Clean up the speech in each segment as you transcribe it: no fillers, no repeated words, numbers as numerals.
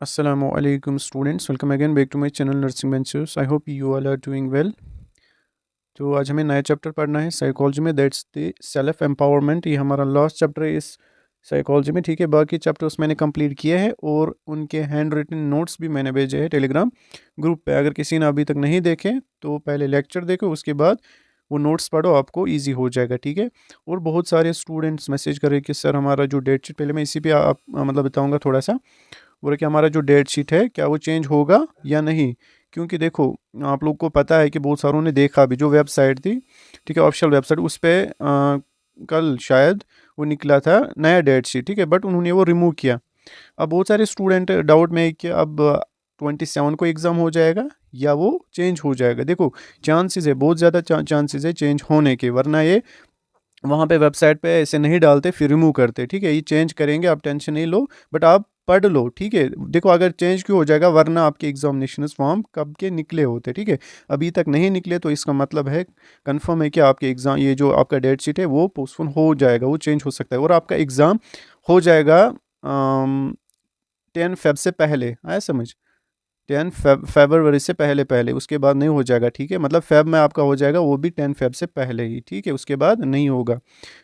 Assalamualaikum students, welcome again back to my channel Nursing Ventures. I hope you all are doing well. तो आज हमें नया chapter पढ़ना है साइकोलॉजी में, दैट्स द सेल्फ एम्पावरमेंट। ये हमारा लास्ट चैप्टर है इस साइकोलॉजी में, ठीक है। बाकी चैप्टर्स मैंने कंप्लीट किए हैं और उनके हैंड रिटन नोट्स भी मैंने भेजे हैं टेलीग्राम ग्रुप पे। अगर किसी ने अभी तक नहीं देखे तो पहले लेक्चर देखो, उसके बाद वो नोट्स पढ़ो, आपको इजी हो जाएगा, ठीक है। और बहुत सारे स्टूडेंट्स मैसेज कर रहे हैं कि सर हमारा जो डेट शीट, पहले मैं इसी पे आप मतलब बताऊँगा थोड़ा सा। बोले कि हमारा जो डेट शीट है क्या वो चेंज होगा या नहीं, क्योंकि देखो आप लोग को पता है कि बहुत सारों ने देखा भी जो वेबसाइट थी, ठीक है, ऑफिशियल वेबसाइट, उस पर कल शायद वो निकला था नया डेट शीट, ठीक है, बट उन्होंने वो रिमूव किया। अब बहुत सारे स्टूडेंट डाउट में है कि अब 27 को एग्ज़ाम हो जाएगा या वो चेंज हो जाएगा। देखो चांसेस है, बहुत ज़्यादा चांसेस है चेंज होने के, वरना ये वहाँ पे वेबसाइट पे ऐसे नहीं डालते फिर रिमूव करते, ठीक है। ये चेंज करेंगे, आप टेंशन नहीं लो, बट आप पढ़ लो, ठीक है। देखो अगर चेंज क्यों हो जाएगा, वरना आपके एग्जामिनेशन फॉर्म कब के निकले होते, ठीक है। अभी तक नहीं निकले तो इसका मतलब है, कंफर्म है कि आपके एग्ज़ाम, ये जो आपका डेट शीट है वो पोस्टपोन हो जाएगा, वो चेंज हो सकता है और आपका एग्ज़ाम हो जाएगा 10 फेब से पहले। आया समझ? 10 फरवरी से पहले पहले, उसके बाद नहीं हो जाएगा, ठीक है। मतलब फेब में आपका हो जाएगा, वो भी 10 फेब से पहले ही, ठीक है, उसके बाद नहीं होगा।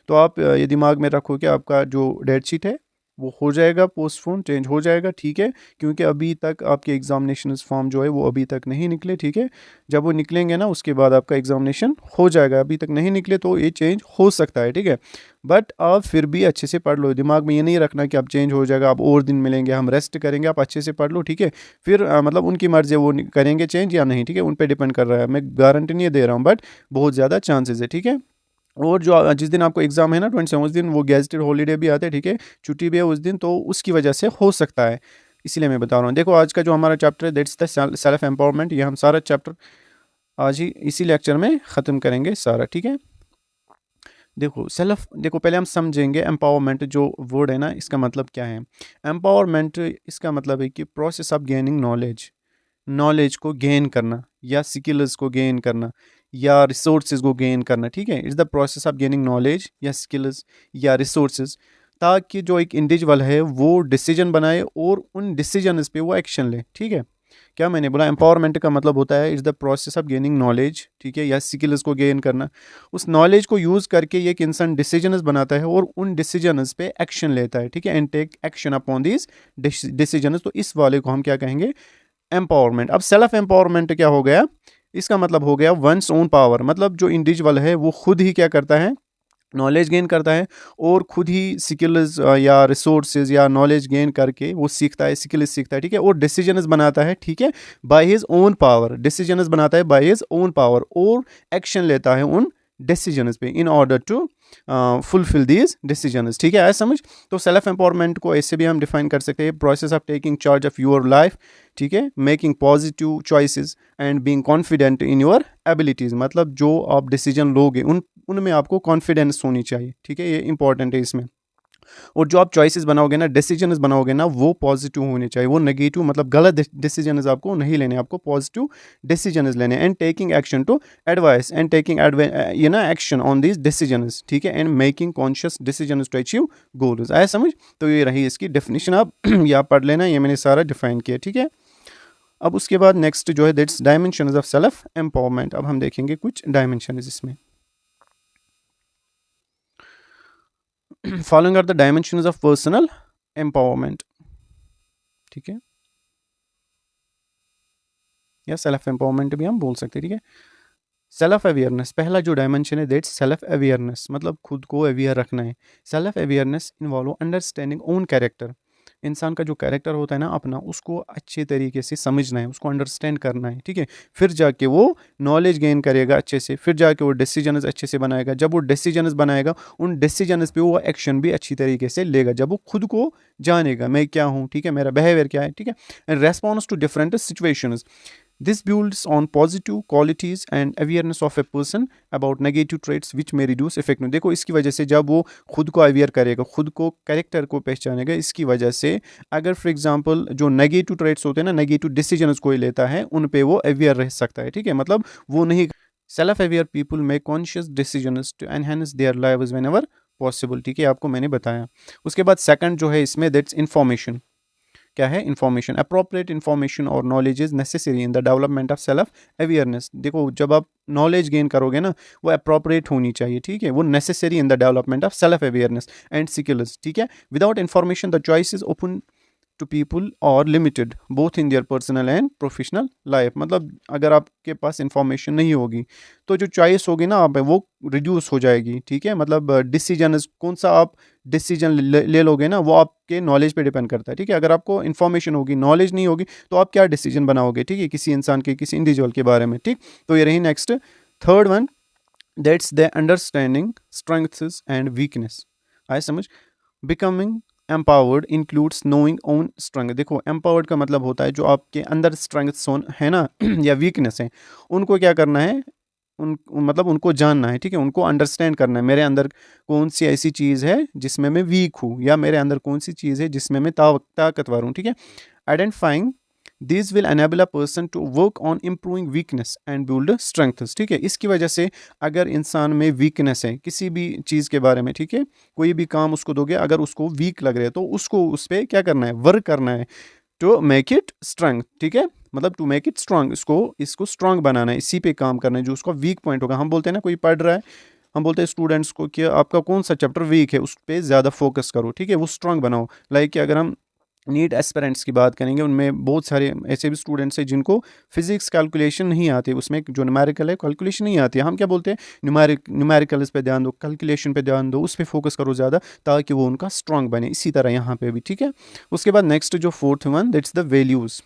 तो आप ये दिमाग में रखो कि आपका जो डेट शीट है वो हो जाएगा पोस्टपोन, चेंज हो जाएगा, ठीक है। क्योंकि अभी तक आपके एग्जामिनेशन फॉर्म जो है वो अभी तक नहीं निकले, ठीक है। जब वो निकलेंगे ना उसके बाद आपका एग्जामिनेशन हो जाएगा, अभी तक नहीं निकले तो ये चेंज हो सकता है, ठीक है। बट आप फिर भी अच्छे से पढ़ लो, दिमाग में ये नहीं रखना कि अब चेंज हो जाएगा, अब और दिन मिलेंगे, हम रेस्ट करेंगे। आप अच्छे से पढ़ लो, ठीक है। फिर मतलब उनकी मर्जी है, वो करेंगे चेंज या नहीं, ठीक है, उन पर डिपेंड कर रहा है। मैं गारंटी नहीं दे रहा हूँ, बट बहुत ज़्यादा चांसेस है, ठीक है। और जो जिस दिन आपको एग्जाम है ना 27, उस दिन वो गेजेटेड हॉलीडे भी आते हैं, ठीक है, छुट्टी भी है उस दिन, तो उसकी वजह से हो सकता है, इसीलिए मैं बता रहा हूँ। देखो आज का जो हमारा चैप्टर है दैट्स द सेल्फ एम्पावरमेंट, ये हम सारा चैप्टर आज ही इसी लेक्चर में ख़त्म करेंगे सारा, ठीक है। देखो पहले हम समझेंगे एम्पावरमेंट जो वर्ड है ना, इसका मतलब क्या है। एम्पावरमेंट इसका मतलब है कि process of gaining knowledge, knowledge को गेन करना या स्किल्स को गेन करना या रिसोर्सेज को गेन करना, ठीक है। It's the process of gaining knowledge या स्किल्स या रिसोर्सेज, ताकि जो एक इंडिविजुअल है वो डिसीजन बनाए और उन डिसीजन पे वो एक्शन ले, ठीक है। क्या मैंने बोला, एम्पावरमेंट का मतलब होता है it's the process of gaining knowledge, ठीक है, या स्किल्स को गेन करना। उस नॉलेज को यूज़ करके ये एक इंसान डिसीजनस बनाता है और उन डिसीजनस पे एक्शन लेता है, ठीक है, and take action upon these decisions. तो इस वाले को हम क्या कहेंगे, एम्पावरमेंट। अब सेल्फ एम्पावरमेंट क्या हो गया, इसका मतलब हो गया वंस ओन पावर, मतलब जो इंडिविजुअल है वो खुद ही क्या करता है, नॉलेज गेन करता है और खुद ही स्किल्स या रिसोर्सेज या नॉलेज गेन करके वो सीखता है, स्किल्स सीखता है, ठीक है, और डिसीजंस बनाता है, ठीक है, by his own power, decisions बनाता है बाय हिज ओन पावर और एक्शन लेता है उन डिसीजंस पे in order to fulfil these decisions, ठीक है, आया समझ। तो सेल्फ एम्पावरमेंट को ऐसे भी हम डिफाइन कर सकते हैं, process of taking charge of your life, ठीक है, making positive choices and being confident in your abilities. मतलब जो आप डिसीजन लोगे उनमें आपको कॉन्फिडेंस होनी चाहिए, ठीक है, ये इंपॉर्टेंट है इसमें। और जो आप चॉइसेस बनाओगे ना, डिसीजंस बनाओगे ना, वो पॉजिटिव होने चाहिए, वो नेगेटिव मतलब गलत डिसीजंस आपको नहीं लेने, आपको पॉजिटिव डिसीजंस लेने। And taking action to advice and taking ये ना एक्शन ऑन दीज डिसीजंस, ठीक है, and making conscious decisions to achieve goals. आया समझ? तो ये रही इसकी डेफिनेशन, आप यहाँ पढ़ लेना, ये मैंने सारा डिफाइन किया, ठीक है। अब उसके बाद नेक्स्ट जो है that's dimensions of self empowerment. अब हम देखेंगे कुछ डायमेंशन इसमें। Following are the dimensions of personal empowerment, ठीक है, या सेल्फ एम्पावरमेंट भी हम बोल सकते हैं, ठीक है। सेल्फ अवेयरनेस, पहला जो डायमेंशन है दैट्स सेल्फ अवेयरनेस, मतलब खुद को अवेयर रखना है। Self awareness involve understanding own character, इंसान का जो कैरेक्टर होता है ना अपना, उसको अच्छे तरीके से समझना है, उसको अंडरस्टैंड करना है, ठीक है। फिर जाके वो नॉलेज गेन करेगा अच्छे से, फिर जाके वो डिसीजंस अच्छे से बनाएगा। जब वो डिसीजंस बनाएगा, उन डिसीजंस पे वो एक्शन भी अच्छी तरीके से लेगा, जब वो खुद को जानेगा मैं क्या हूँ, ठीक है, मेरा बिहेवियर क्या है, ठीक है। And response to different situations, this builds on positive qualities and awareness of a person about negative traits which may reduce effectiveness। देखो इसकी वजह से जब वो खुद को अवेयर करेगा, खुद को कैरेक्टर को पहचानेगा, इसकी वजह से अगर फॉर एग्जांपल जो नेगेटिव ट्रेट्स होते हैं ना, नेगेटिव डिसीजंस कोई लेता है, उन पे वो अवेयर रह सकता है, ठीक है, मतलब वो नहीं। Self aware people make conscious decisions to enhance their lives whenever possible, ठीक है, आपको मैंने बताया। उसके बाद सेकंड जो है इसमें दैट्स इंफॉर्मेशन, क्या है, इंफॉर्मेशन। अप्रोप्रिएट इंफॉर्मेशन और knowledge is necessary in the development of self awareness. देखो जब आप नॉलेज गेन करोगे ना, वो अप्रोप्रिएट होनी चाहिए, ठीक है, वो necessary in the development of self awareness and skills, ठीक है। Without information the choice is open to people और limited both in their personal and professional life. मतलब अगर आपके पास इंफॉर्मेशन नहीं होगी तो जो चॉइस होगी ना आप वो रिड्यूस हो जाएगी, ठीक है। मतलब डिसीजन कौन सा आप डिसीजन ले लोगे ना वो आपके नॉलेज पे डिपेंड करता है, ठीक है। अगर आपको इन्फॉर्मेशन होगी, नॉलेज नहीं होगी, तो आप क्या डिसीजन बनाओगे, ठीक है, किसी इंसान के, किसी इंडिविजुअल के बारे में, ठीक। तो ये रही next, third one, that's the understanding strengths and weakness. आए समझ। Becoming empowered includes knowing own strength. देखो एम्पावर्ड का मतलब होता है जो आपके अंदर स्ट्रेंथ्स है ना या वीकनेस है, उनको क्या करना है, मतलब उनको जानना है, ठीक है, उनको अंडरस्टैंड करना है। मेरे अंदर कौन सी ऐसी चीज़ है जिसमें मैं वीक हूँ, या मेरे अंदर कौन सी चीज़ है जिसमें मैं ताकतवर हूँ, ठीक है। Identifying this will enable a person to work on improving weakness and build strengths, ठीक है। इसकी वजह से अगर इंसान में वीकनेस है किसी भी चीज़ के बारे में, ठीक है, कोई भी काम उसको दोगे अगर उसको वीक लग रहा है तो उसको उस पर क्या करना है, वर्क करना है टू मेक इट स्ट्रेंथ, ठीक है। मतलब टू मेक इट स्ट्रांग, इसको स्ट्रांग बनाना है, इसी पे काम करना है जो उसका वीक पॉइंट होगा। हम बोलते हैं ना कोई पढ़ रहा है, हम बोलते हैं स्टूडेंट्स को कि आपका कौन सा चैप्टर वीक है उस पर ज़्यादा फोकस करो, ठीक है, वो स्ट्रांग बनाओ। लाइक कि अगर हम नीट एस्पिरेंट्स की बात करेंगे, उनमें बहुत सारे ऐसे भी स्टूडेंट्स हैं जिनको फिजिक्स कैलकुलेशन नहीं आती, उसमें जो न्यूमेरिकल है कैलकुलेशन नहीं आती है। हम क्या बोलते हैं, न्यूमेरिकल्स पे ध्यान दो, कैलकुलेशन पे ध्यान दो, उस पर फोकस करो ज़्यादा ताकि वो उनका स्ट्रांग बने। इसी तरह यहाँ पे भी, ठीक है। उसके बाद नेक्स्ट जो fourth one, that's the values.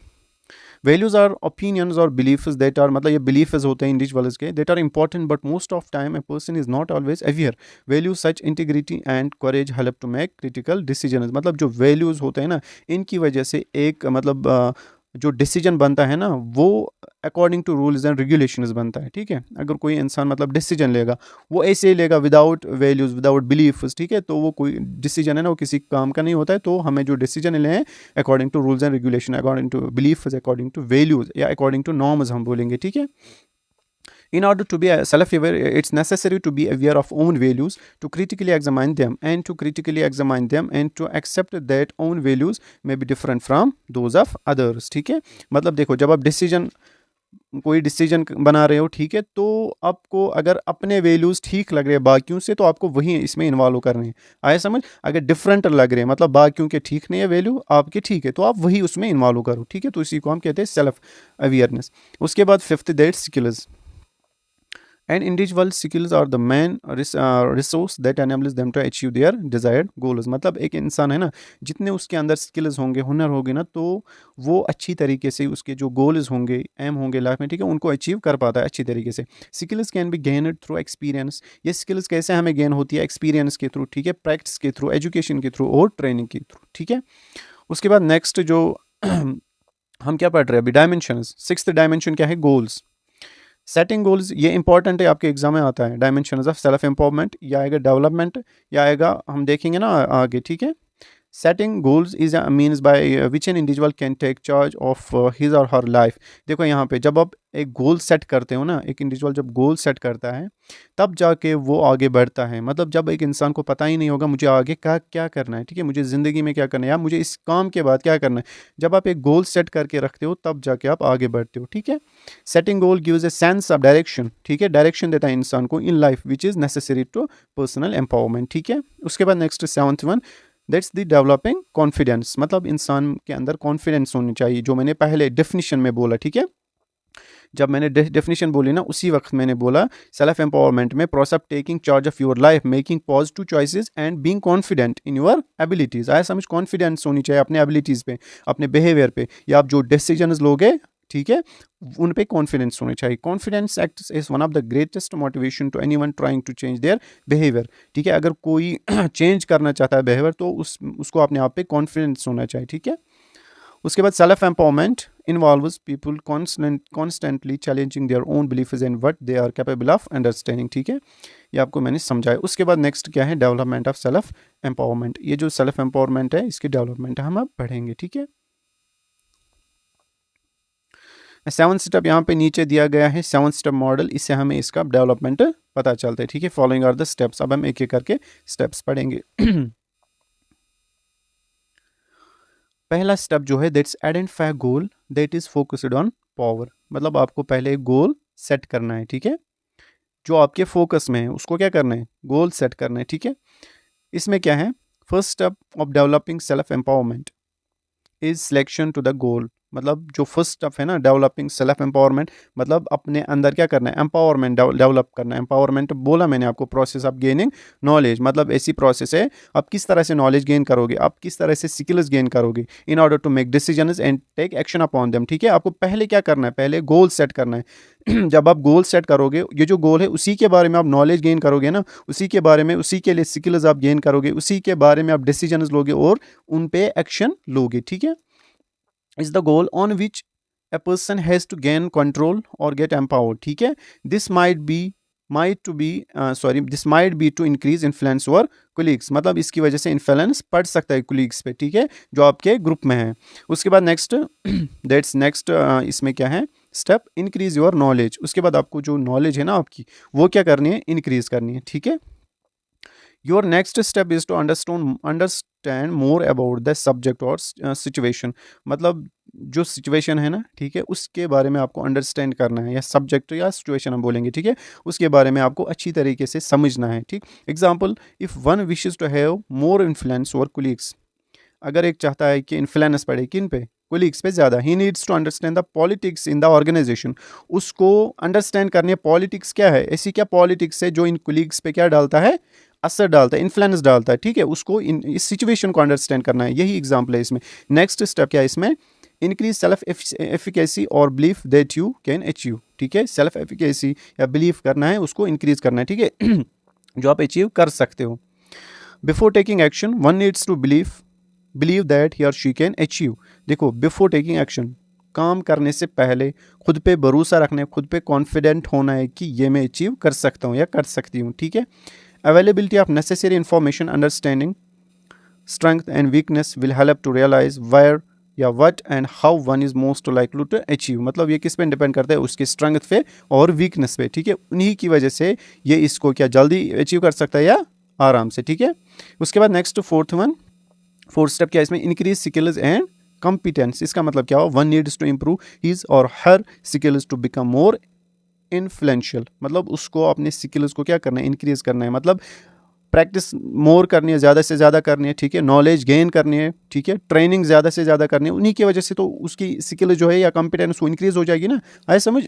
Values are opinions और बिलीफ्स दैट आर, मतलब ये बिलीफ्स होते हैं इंडिविजुअल्स के, that are important but most of time a person is not always aware. Values such integrity and courage help to make critical decision. मतलब जो values होते हैं ना, इनकी वजह से एक मतलब जो डिसीजन बनता है ना वो according to rules and regulations बनता है, ठीक है। अगर कोई इंसान मतलब डिसीजन लेगा वो ऐसे ही लेगा विदाउट वैल्यूज, विदाउट बिलीफ्स, ठीक है, तो वो कोई डिसीजन है ना वो किसी काम का नहीं होता है। तो हमें जो डिसीजन ले हैं according to rules and regulation, according to beliefs, according to values या अकॉर्डिंग टू नॉर्म्स हम बोलेंगे, ठीक है। In order to be self-aware, it's necessary to be aware of own values, to critically examine them, and to accept that own values may be different from those of others, ठीक है। मतलब देखो जब आप कोई डिसीजन बना रहे हो, ठीक है, तो आपको अगर अपने वैल्यूज़ ठीक लग रहे हैं बाकियों से तो आपको वही इसमें इन्वॉल्व करने हैं। आए समझ। अगर डिफरेंट लग रहे हैं मतलब बाकियों के ठीक नहीं है वैल्यू, आपके ठीक है, तो आप वही उसमें इन्वॉल्व करो, ठीक है। तो इसी को हम कहते हैं सेल्फ अवेयरनेस। उसके बाद fifth, that skills and individual skills are the main resource that enables them to achieve their desired goals। मतलब एक इंसान है ना, जितने उसके अंदर स्किल्स होंगे, हुनर होगी ना, तो वो अच्छी तरीके से उसके जो गोल्स होंगे, एम होंगे लाइफ में, ठीक है, उनको अचीव कर पाता है अच्छी तरीके से। Skills can be gained through experience. ये स्किल्स कैसे हमें गेन होती है, एक्सपीरियंस के थ्रू, ठीक है, प्रैक्टिस के थ्रू, एजुकेशन के थ्रू और ट्रेनिंग के थ्रू, ठीक है। उसके बाद नेक्स्ट जो हम क्या पढ़ रहे हैं अभी, डायमेंशन। सिक्स्थ डायमेंशन क्या है, गोल्स। सेटिंग गोल्स, ये इंपॉर्टेंट है, आपके एग्जाम में आता है। डायमेंशंस ऑफ सेल्फ एम्पावरमेंट, या आएगा डेवलपमेंट, या आएगा हम देखेंगे ना आगे, ठीक है। Setting goals is a means by which an individual can take charge of his और हर लाइफ। देखो यहाँ पे जब आप एक गोल सेट करते हो ना, एक इंडिविजुअल जब गोल सेट करता है तब जाके वो आगे बढ़ता है। मतलब जब एक इंसान को पता ही नहीं होगा मुझे आगे क्या करना है, ठीक है, मुझे ज़िंदगी में क्या करना है या मुझे इस काम के बाद क्या करना है, जब आप एक गोल सेट करके रखते हो तब जाके आप आगे बढ़ते हो, ठीक है। Setting goal gives a sense of direction, ठीक है, डायरेक्शन देता है इंसान को in life which is necessary to personal empowerment, ठीक है। उसके बाद next seventh one, that's the developing confidence. मतलब इंसान के अंदर कॉन्फिडेंस होनी चाहिए, जो मैंने पहले डेफिनेशन में बोला, ठीक है। जब मैंने डेफिनेशन बोली ना उसी वक्त मैंने बोला सेल्फ एम्पावरमेंट में process of taking charge of your life, making positive choices and being confident in your abilities. आया समझ। कॉन्फिडेंस होनी चाहिए अपने एबिलिटीज़ पे, अपने बिहेवियर पे, या आप जो डिसीजन लोगे, ठीक है, उन पे कॉन्फिडेंस होनी चाहिए। Confidence act is one of the greatest motivation to anyone trying to change their behaviour, ठीक है। अगर कोई चेंज करना चाहता है बिहेवियर तो उसको अपने आप पे कॉन्फिडेंस होना चाहिए, ठीक है। उसके बाद self empowerment involves people constantly challenging their own beliefs and what they are capable of understanding, ठीक है। ये आपको मैंने समझाया। उसके बाद नेक्स्ट क्या है, डेवलपमेंट ऑफ सेल्फ एम्पावरमेंट। ये जो सेल्फ एम्पावरमेंट है इसकी डेवलपमेंट हम अब पढ़ेंगे, ठीक है। सेवन स्टेप यहाँ पे नीचे दिया गया है, सेवन स्टेप मॉडल, इससे हमें इसका डेवलपमेंट पता चलता है, ठीक है। Following are the steps. अब हम एक एक करके स्टेप्स पढ़ेंगे। पहला स्टेप जो है that's identify goal that is focused on power, मतलब आपको पहले एक गोल सेट करना है, ठीक है, जो आपके फोकस में है उसको क्या करना है, गोल सेट करना है, ठीक है। इसमें क्या है, first step of developing self empowerment is selection to the goal, मतलब जो फर्स्ट स्टेप है ना डेवलपिंग सेल्फ एम्पावरमेंट, मतलब अपने अंदर क्या करना है, एम्पावरमेंट डेवलप करना है। एम्पावरमेंट बोला मैंने आपको, प्रोसेस ऑफ गेनिंग नॉलेज, मतलब ऐसी प्रोसेस है आप किस तरह से नॉलेज गेन करोगे, आप किस तरह से स्किल्स गेन करोगे in order to make decisions and take action upon them, ठीक है। आपको पहले क्या करना है, पहले गोल सेट करना है जब आप गोल सेट करोगे, ये जो गोल है उसी के बारे में आप नॉलेज गेन करोगे ना, उसी के बारे में, उसी के लिए स्किल्स आप गेन करोगे, उसी के बारे में आप डिसीजंस लोगे और उन पे एक्शन लोगे, ठीक है। is the goal on which a person has to gain control or get empowered, ठीक है। this might be to increase influence over colleagues, मतलब इसकी वजह से इन्फ्लुएंस पड़ सकता है colleagues पे, ठीक है, जो आपके ग्रुप में है। उसके बाद नेक्स्ट नेक्स्ट इसमें क्या है स्टेप, इंक्रीज योर नॉलेज, उसके बाद आपको जो नॉलेज है ना आपकी वो क्या करनी है, इंक्रीज करनी है, ठीक है। Your next step is to understand more about the subject or situation, मतलब जो सिचुएशन है ना, ठीक है, उसके बारे में आपको अंडरस्टैंड करना है, या सब्जेक्ट या सिचुएशन हम बोलेंगे, ठीक है, उसके बारे में आपको अच्छी तरीके से समझना है, ठीक। Example, if one wishes to have more influence over colleagues, अगर एक चाहता है कि इन्फ्लुएंस पड़े किन पे, कोलीग्स पे ज़्यादा, he needs to understand the politics in the organisation, उसको अंडरस्टैंड करनी है पॉलिटिक्स क्या है, ऐसी क्या पॉलिटिक्स है जो इन कोलीग्स पे क्या डालता है, असर डालता है, इन्फ्लुएंस डालता है, ठीक है, उसको इस सिचुएशन को अंडरस्टैंड करना है, यही एग्जाम्पल है इसमें। नेक्स्ट स्टेप क्या है इसमें, इंक्रीज सेल्फ एफिकेसी और belief that you can achieve, ठीक है, सेल्फ एफिकेसी या बिलीफ करना है, उसको इंक्रीज करना है, ठीक है जो आप अचीव कर सकते हो। Before taking action one needs to believe that he or she can achieve, देखो बिफोर टेकिंग एक्शन, काम करने से पहले खुद पे भरोसा रखना है, खुद पे कॉन्फिडेंट होना है कि ये मैं अचीव कर सकता हूँ या कर सकती हूँ, ठीक है। Availability of necessary information, understanding strength and weakness will help to realize where या what and how one is most likely to achieve, मतलब ये किस पे डिपेंड करता है, उसकी स्ट्रेंथ पे और वीकनेस पे, ठीक है, उन्हीं की वजह से ये इसको क्या जल्दी अचीव कर सकता है या आराम से, ठीक है। उसके बाद नेक्स्ट फोर्थ स्टेप क्या है इसमें, इंक्रीज स्किल्स एंड कॉम्पिटेंस, इसका मतलब क्या हो, one needs to improve his और her skills to become more influential, मतलब उसको अपने स्किल्स को क्या करना है, इंक्रीज करना है, मतलब प्रैक्टिस मोर करनी है, ज़्यादा से ज़्यादा करनी है, ठीक है, नॉलेज गेन करनी है, ठीक है, ट्रेनिंग ज़्यादा से ज़्यादा करनी है, उन्हीं की वजह से तो उसकी स्किल जो है या कॉम्पिटेंस वो इंक्रीज हो जाएगी ना, आए समझ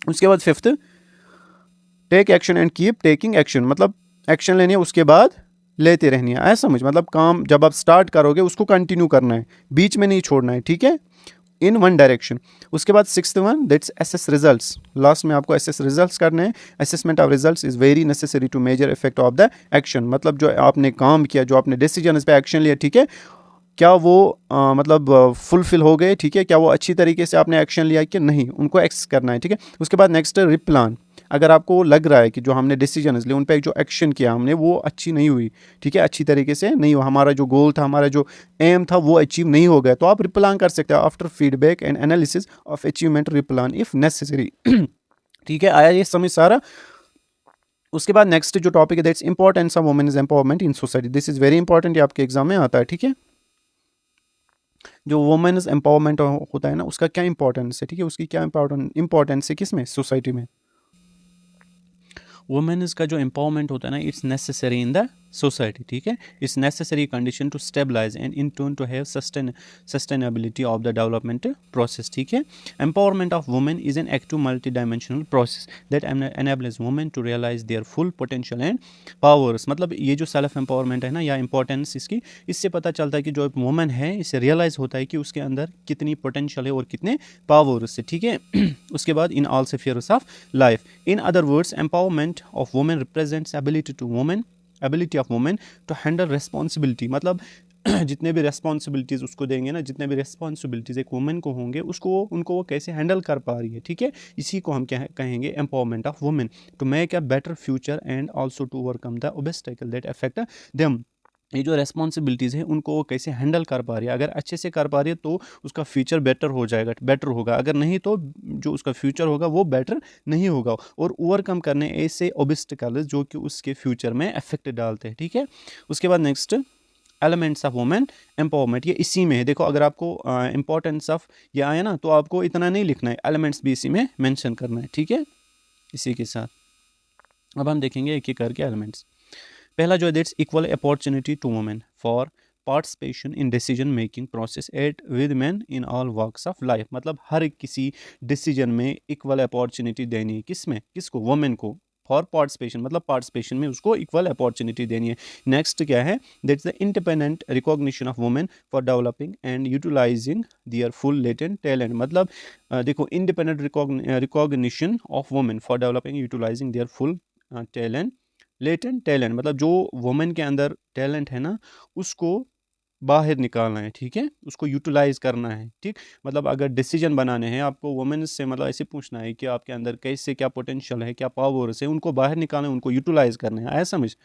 उसके बाद fifth, take action and keep taking action, मतलब एक्शन लेनी है उसके बाद लेते रहनी है, आए समझ, मतलब काम जब आप स्टार्ट करोगे उसको कंटिन्यू करना है, बीच में नहीं छोड़ना है, ठीक है, इन वन डायरेक्शन। उसके बाद sixth one that's assess results, last में आपको एसेस रिजल्ट्स करने हैं। Assessment of results is very necessary to measure effect of the action, मतलब जो आपने काम किया, जो आपने डिसीजन पे एक्शन लिया, ठीक है, क्या वो मतलब फुलफिल हो गए, ठीक है, क्या वो अच्छी तरीके से आपने एक्शन लिया कि नहीं, उनको एक्स करना है, ठीक है। उसके बाद नेक्स्ट रिप्लान, अगर आपको लग रहा है कि जो हमने डिसीजन लिए उन पर जो एक्शन किया हमने वो अच्छी नहीं हुई, ठीक है, अच्छी तरीके से नहीं हुआ, हमारा जो गोल था, हमारा जो एम था वो अचीव नहीं हो गया, तो आप रिप्लान कर सकते हो after feedback and analysis of achievement replan if necessary, ठीक है, आया ये समझ सारा। उसके बाद नेक्स्ट जो टॉपिक है that's importance of women's empowerment in society, this is very important, ये आपके एग्जाम में आता है, ठीक है। जो वुमेन्स एम्पावरमेंट होता है ना उसका क्या इंपॉर्टेंस है, ठीक है, उसकी क्या इंपॉर्टेंस है किसमें, सोसाइटी में। वुमेन्स का जो एम्पावरमेंट होता है ना, it's necessary in the society, ठीक है, it's necessary condition to stabilise and in turn to have sustainability of the development process, ठीक है। Empowerment of women is an active multi dimensional process that enables women to realise their full potential and powers, मतलब ये जो self empowerment है ना या importance इसकी, इससे पता चलता है कि जो वुमेन है इससे रियलाइज होता है कि उसके अंदर कितनी पोटेंशियल है और कितने पावर्स है, ठीक है। उसके बाद in all spheres of life, in other words empowerment of women represents ability of women to handle responsibility, मतलब जितने भी रेस्पॉन्सिबिलिटीज़ उसको देंगे ना, जितने भी रेस्पॉन्सिबिलिटीज़ एक वुमेन को होंगे उनको वो कैसे हैंडल कर पा रही है, ठीक है, इसी को हम क्या कहेंगे empowerment of women to make a better future and also to overcome the obstacle that affect them, ये जो रेस्पॉन्सिबिलिटीज़ है उनको वो कैसे हैंडल कर पा रही है, अगर अच्छे से कर पा रही है तो उसका फ्यूचर बेटर हो जाएगा, बेटर होगा, अगर नहीं तो जो उसका फ्यूचर होगा वो बेटर नहीं होगा, और ओवरकम करने ऐसे ऑब्स्टिकल्स जो कि उसके फ्यूचर में इफेक्ट डालते हैं, ठीक है। उसके बाद next elements of women empowerment, ये इसी में है। देखो अगर आपको इंपॉर्टेंस ऑफ ये आया ना तो आपको इतना नहीं लिखना है, एलिमेंट्स भी इसी में मेंशन करना है, ठीक है, इसी के साथ। अब हम देखेंगे एक एक करके एलिमेंट्स। पहला जो है that's equal opportunity to women for participation in decision making process at with man in all works of life, मतलब हर एक किसी डिसीजन में इक्वल अपॉर्चुनिटी देनी है, किसमें, किसको, वुमेन को, फॉर पार्टिसिपेशन मतलब पार्टिसिपेशन में उसको इक्वल अपॉर्चुनिटी देनी है। नेक्स्ट क्या है, that's the independent recognition of women for developing and utilising their full latent talent, मतलब देखो independent recognition of women for developing utilising their full talent, latent talent मतलब जो वुमेन के अंदर टैलेंट है ना उसको बाहर निकालना है, ठीक है, उसको यूटिलाइज करना है, ठीक। मतलब अगर डिसीजन बनाने हैं आपको वुमेन से, मतलब ऐसे पूछना है कि आपके अंदर कैसे क्या पोटेंशियल है, क्या पावर्स है, उनको बाहर निकालना है, उनको यूटिलाइज करना है, आया समझ।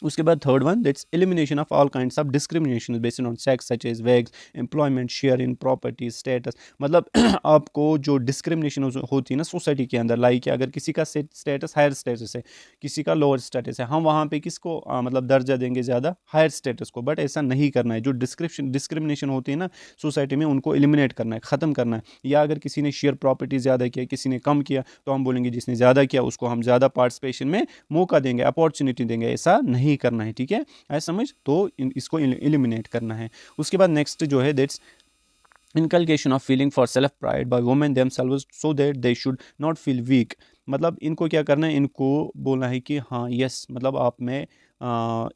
उसके बाद third one that's elimination of all kinds of discrimination based on sex such as wages employment share in property status, मतलब आपको जो डिस्क्रिमिनेशन होती है ना सोसाइटी के अंदर, लाइक अगर किसी का स्टेटस हायर स्टेटस है, किसी का लोअर स्टेटस है, हम वहाँ पे किसको मतलब दर्जा देंगे ज़्यादा, हायर स्टेटस को, बट ऐसा नहीं करना है। जो डिस्क्रिमिनेशन होती है ना सोसाइटी में उनको एलिमिनेट करना है, ख़त्म करना है। या अगर किसी ने शेयर प्रॉपर्टी ज़्यादा किया, किसी ने कम किया, तो हम बोलेंगे जिसने ज़्यादा किया उसको हम ज़्यादा पार्टिसिपेशन में मौका देंगे, अपॉर्चुनिटी देंगे, ऐसा नहीं करना है, ठीक है, ऐसा समझ। तो इसको एलिमिनेट करना है। उसके बाद नेक्स्ट जो है that's inculcation of feeling for self pride by women themselves so that they should not feel weak, मतलब इनको क्या करना है, इनको बोलना है कि हाँ यस, मतलब आप में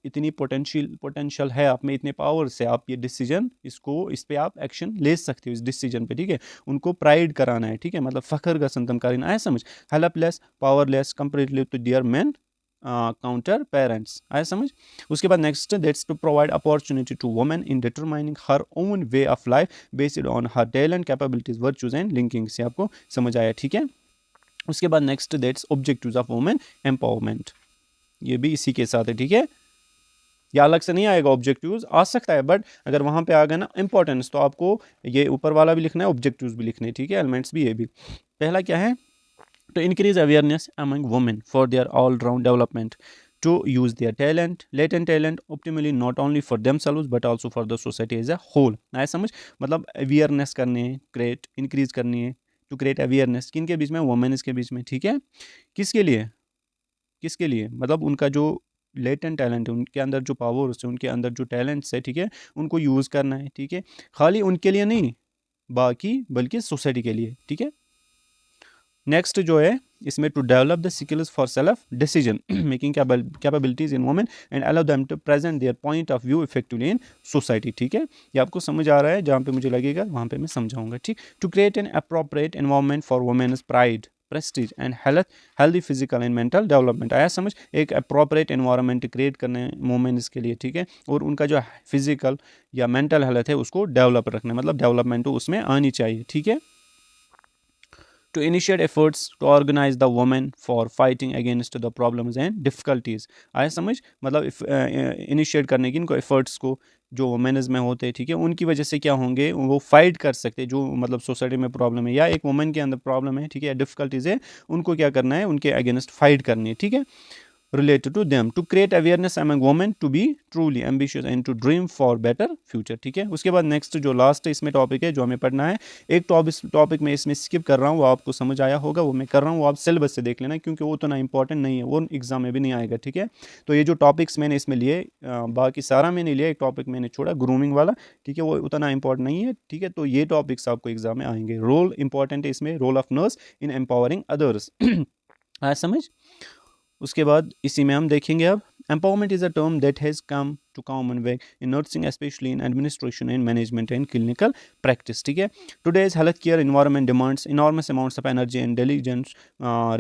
इतनी पोटेंशियल है, आप में इतने पावर से आप ये डिसीजन इस पे आप एक्शन ले सकते हो इस डिसीजन पे, ठीक है, उनको प्राइड कराना है, ठीक है, मतलब फख्र का संतम करना है, समझ। Helpless powerless comparatively to their men counterparts, आया समझ। उसके बाद next that's to provide opportunity to women in determining her own way of life based on her talent capabilities virtues and linking, से आपको समझ आया, ठीक है। उसके बाद next that's objectives of women empowerment, ये भी इसी के साथ है, ठीक है, या अलग से नहीं आएगा, ऑब्जेक्टिव्स आ सकता है बट अगर वहां पे आ गया ना इंपॉर्टेंस तो आपको ये ऊपर वाला भी लिखना है, ऑब्जेक्टिव्स भी लिखने, ठीक है, एलिमेंट्स भी ये भी। पहला क्या है, to increase awareness among women for their all-round development, to use their latent talent optimally not only for themselves but also for the society as a whole, आया समझ। मतलब अवेयरनेस करनी है, क्रिएट इंक्रीज करनी है, टू क्रिएट अवेयरनेस किन के बीच में, वुमेन्स के बीच में, ठीक है, किसके लिए, किसके लिए, मतलब उनका जो लेटेंट टैलेंट है, उनके अंदर जो पावर्स है, उनके अंदर जो टैलेंट्स है, ठीक है, उनको यूज़ करना है, ठीक है, खाली उनके लिए नहीं बाकी बल्कि सोसाइटी के लिए, ठीक है। नेक्स्ट जो है इसमें to develop the skills for self decision making capabilities in women and allow them to present their point of view effectively in society, ठीक है, ये आपको समझ आ रहा है, जहाँ पे मुझे लगेगा वहाँ पे मैं समझाऊंगा, ठीक। To create an appropriate environment for women's pride prestige and healthy physical and mental development, आया समझ। एक अप्रोप्रिएट एनवायरनमेंट क्रिएट करने वुमेन्स के लिए, ठीक है, और उनका जो फिजिकल या मेंटल हेल्थ है उसको डेवलप रखना, मतलब डेवलपमेंट उसमें आनी चाहिए, ठीक है। To initiate efforts to organize the women for fighting against the problems and difficulties, आया समझ, मतलब इनिशिएट करने की इनको एफर्ट्स को जो वुमेन्स में होते हैं, ठीक है, उनकी वजह से क्या होंगे, वो फाइट कर सकते हैं जो मतलब सोसाइटी में प्रॉब्लम है या एक वुमेन के अंदर प्रॉब्लम है, ठीक है, डिफिकल्टीज है, उनको क्या करना है, उनके अगेंस्ट फाइट करनी है, ठीक है, related to them, to create awareness among women to be truly ambitious and to dream for better future, ठीक है। उसके बाद नेक्स्ट जो लास्ट इसमें टॉपिक है जो हमें पढ़ना है, एक टॉपिक में इसमें स्किप कर रहा हूँ, वो आपको समझ आया होगा, वो मैं कर रहा हूँ, वो आप सिलेबस से देख लेना क्योंकि वो उतना इंपॉर्टेंट नहीं है, वो एग्जाम में भी नहीं आएगा, ठीक है। तो ये जो टॉपिक्स मैंने इसमें लिए बाकी सारा मैंने लिया, एक टॉपिक मैंने छोड़ा ग्रूमिंग वाला, ठीक है, वो उतना इंपॉर्टेंट नहीं है, ठीक है, तो ये टॉपिक्स आपको एग्जाम में आएंगे। रोल इंपॉर्टेंट है इसमें, role of nurse in empowering others, आया समझ। उसके बाद इसी में हम देखेंगे अब empowerment is a term that has come to common way in nursing, especially in administration and management and clinical practice, ठीक है। Today's healthcare environment demands enormous amounts of energy and diligence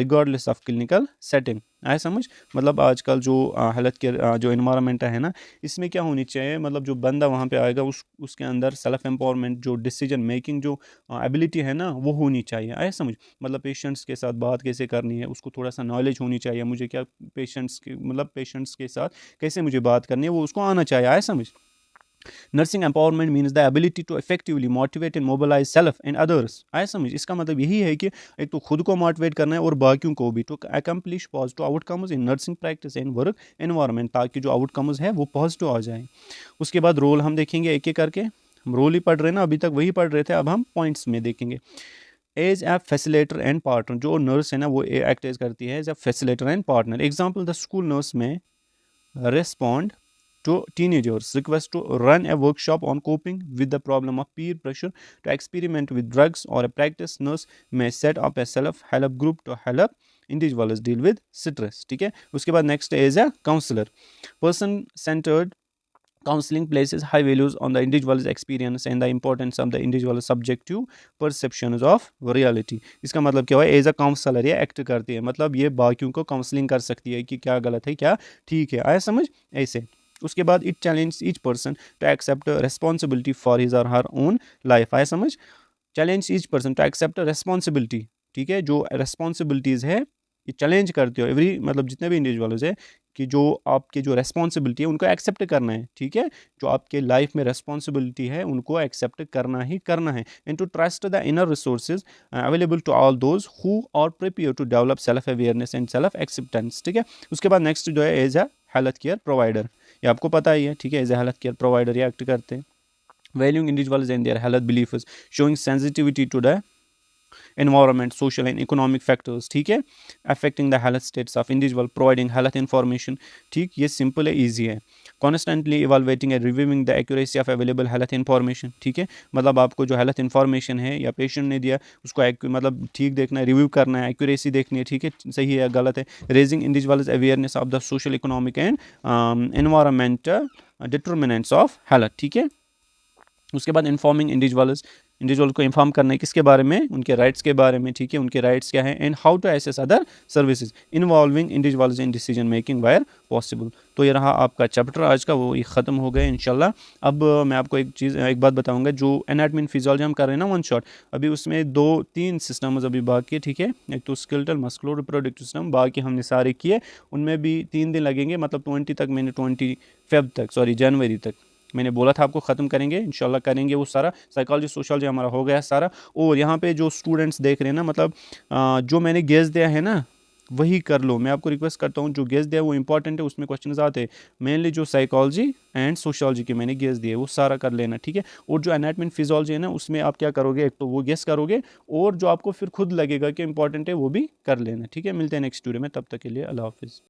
regardless of clinical setting, आया समझ। मतलब आजकल जो health care जो environment है ना, इसमें क्या होनी चाहिए, मतलब जो बंदा वहाँ पे आएगा उसके अंदर सेल्फ एम्पावरमेंट, जो डिसीजन मेकिंग जो एबिलिटी है ना वो होनी चाहिए, आया समझ। मतलब पेशेंट्स के साथ बात कैसे करनी है उसको थोड़ा सा नॉलेज होनी चाहिए, मुझे क्या पेशेंट्स के साथ कैसे मुझे बात करनी है वो उसको आना चाहिए, आया समझ। Nursing empowerment means the ability to effectively motivate and mobilise self and others. आया समझ? इसका मतलब यही है कि एक तो खुद को मोटिवेट करना है और बाकियों को भी, to accomplish positive outcomes in nursing practice and work environment, ताकि जो आउटकम्स है वो पॉजिटिव आ जाए। उसके बाद रोल हम देखेंगे एक एक करके। हम रोल ही पढ़ रहे हैं ना, अभी तक वही पढ़ रहे थे, अब हम पॉइंट्स में देखेंगे। As a facilitator and partner, जो नर्स है ना वो एक्ट करती है as a facilitator and partner. Example, the school nurse में respond to teenagers' request to run a workshop on coping with the problem of peer pressure to experiment with drugs, or a practice nurse may set up a self-help group to help individuals deal with stress। ठीक है, उसके बाद next is a counsellor. Person centred counseling places high values on the individual's experience and the importance of the individual's subjective perceptions of reality। इसका मतलब क्या हुआ? As a counsellor ये act करती है, मतलब ये बाकियों को काउंसलिंग कर सकती है कि क्या गलत है क्या ठीक है। आया समझ? ऐसे। उसके बाद it challenge each person to accept responsibility for his और हर ओन लाइफ। आया समझ? Challenge each person to accept responsibility. ठीक है, जो रिस्पॉन्सिबिलिटीज़ है ये चैलेंज करते हो एवरी, मतलब जितने भी इंडिविजुअल्स है, कि जो आपके जो रेस्पॉन्सिबिलिटी है उनको एक्सेप्ट करना है। ठीक है, जो आपके लाइफ में रेस्पॉन्सिबिलिटी है उनको एक्सेप्ट करना ही करना है। And to trust the inner resources available to all those who are prepare to develop self awareness and self acceptance. ठीक है, उसके बाद नेक्स्ट जो है as a health care provider, ये आपको पता ही है। ठीक है, as a health care provider ये एक्ट करते हैं। Valuing individuals and their health beliefs, showing sensitivity to the environment, social and economic factors। ठीक है, affecting the health status of individual, providing health information। ठीक, ये simple है, easy है। constantly evaluating and reviewing the accuracy of available health information। ठीक है, मतलब आपको जो health information है या patient ने दिया उसको मतलब ठीक देखना है, रिव्यू करना है, accuracy देखनी है। ठीक है, सही है या गलत है। raising individuals awareness of the social, economic and environmental determinants of health। ठीक है, उसके बाद इन्फॉर्मिंग इंडिविजुअल को इन्फॉर्म करना है किसके बारे में? उनके राइट्स के बारे में। ठीक है, उनके राइट्स क्या है, and how to assess other services involving individuals in decision making where possible. तो ये रहा आपका चैप्टर आज का, वो ये ख़त्म हो गया इंशाल्लाह। अब मैं आपको एक बात बताऊंगा, जो एनाटॉमी एंड फिजियोलॉजी हम कर रहे हैं ना वन शॉट, अभी उसमें 2-3 सिस्टम्स अभी बाकी है। ठीक है, एक तो स्केलेटल मस्कुलर रिप्रोडक्टिव सिस्टम, बाकी हमने सारे किए, उनमें भी 3 दिन लगेंगे, मतलब 20 तक, मैंने जनवरी तक मैंने बोला था आपको ख़त्म करेंगे, इंशाल्लाह करेंगे वो सारा। साइकोलॉजी सोशियोलॉजी हमारा हो गया सारा। और यहाँ पे जो स्टूडेंट्स देख रहे हैं ना, मतलब जो मैंने गेस दिया है ना वही कर लो। मैं आपको रिक्वेस्ट करता हूँ, जो गेस दिया वो इंपॉर्टेंट है, उसमें क्वेश्चंस आते हैं। मेनली जो साइकोलॉजी एंड सोशियोलॉजी के मैंने गेस दिए वो सारा कर लेना। ठीक है, और जो एनाटॉमी एंड फिजियोलॉजी है ना उसमें आप क्या करोगे, एक तो वो गेस करोगे, और जो आपको फिर खुद लगेगा कि इंपॉर्टेंट है वो भी कर लेना। ठीक है, मिलते हैं नेक्स्ट वीडियो में, तब तक के लिए अल्लाह हाफिज़।